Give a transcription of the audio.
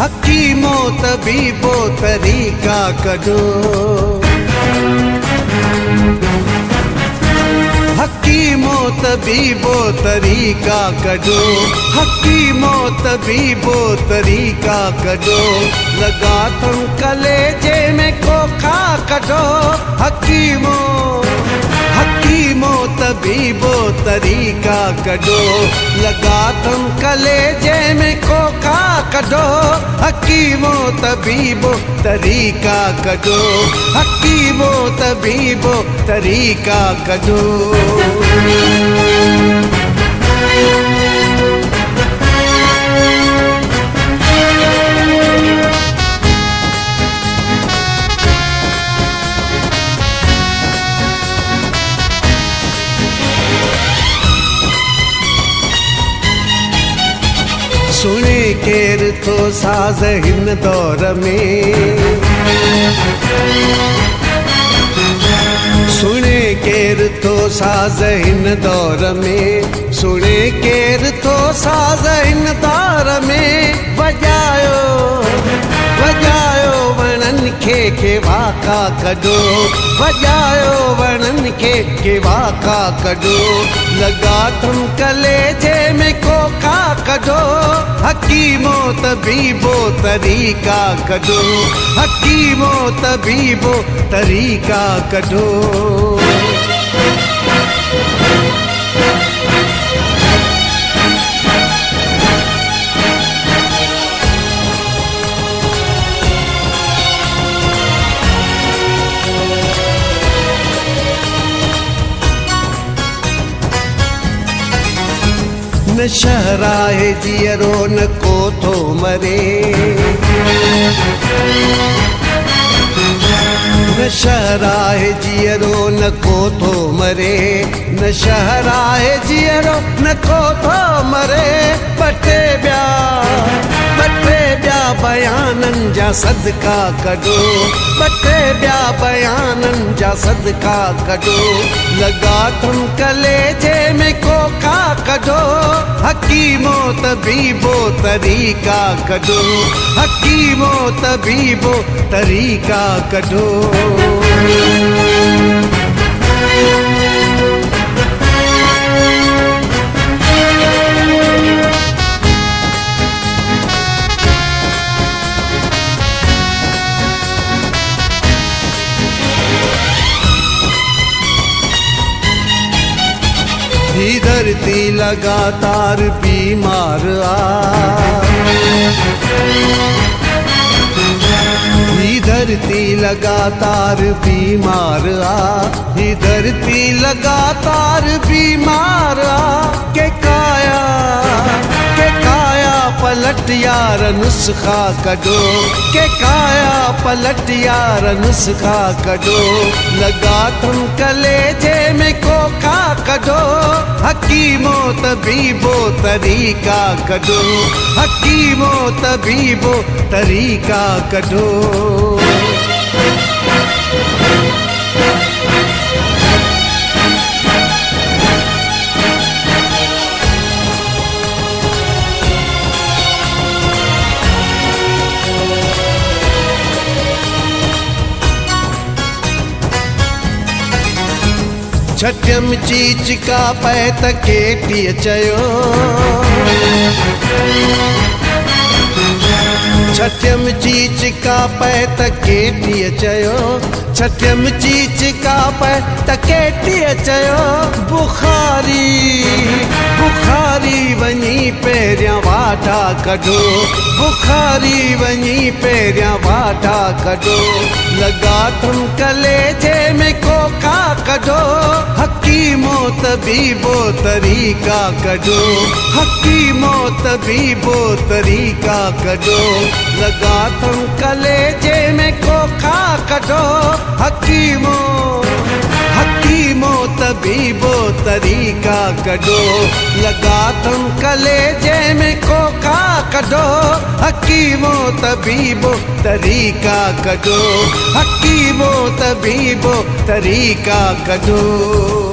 हकीमो तबीबो तरीका कढो। हकीमो तबीबो तरीका कढो, हकीमो तबीबो तरीका कढो। लगा तुम कलेजे में खोखा कढो। हकीमो हकीमो तबीबो तरीका कढो। लगा तुम कलेजे में खोखा कढो। हकीमो तबीबो तरीका कढो। हकीमो तबीबो तरीका कढो। सुने केर तो साज़ हिन दौर में। सुने केर तो साज़ हिन दौर में। सुने केर तो साज़ हिन दौर में। वजायो वजायो वणन खे वाका कढो। वजायो वणन खे वाका कढो। लगा तुम कलेजे में खोखा कढो। हकीमो तबीबो तरीका कढो। हकीमो तबीबो तरीका कढो। न शहराए जियरो न को थो मरे। न शहराए जियरो न को थो मरे। न शहराए जियरो न को थो मरे। बटे ॿिया बयाननि जा सदका कढो। बटे ॿिया बयाननि जा सदका कढो। लगा तुम कलेजे में खोखा कढो। हकीमो तबीबो तरीका कढो। हकीमो तबीबो तरीका कढो। ही धरती लगातार बीमार ही धरती लगातार बीमार ही धरती लगातार बीमार के काया पलट यार नुस्खा कढो। के काया पलट यार नुस्खा कढो। लगा तुम कलेजे में खोखा कढो। हकीमो तबीबो तरीका कढो। हकीमो तबीबो तरीका कढो। छठियम चीच का पैत केटीअ चयो। छठियम चीच का पैत केटीअ चयो। छठियम चीच का पैत केटीअ चयो। बुखारी वञी पहिरियां वाटा कढो। बुखारी वञी पहिरियां वाटा कढो। लगा तुम कलेजे में खोखा कढो। हकीमो तबीबो तरीका कढो। हकीमो तबीबो तरीका कढो। लगा तुम कलेजे में खोखा कढो। हकीमो तबीबो तरीका कढो। लगा तुम कलेजे में खोखा कढो। हकीमो तबीबो तरीका कढो। हकीमो तबीबो तरीका कढो।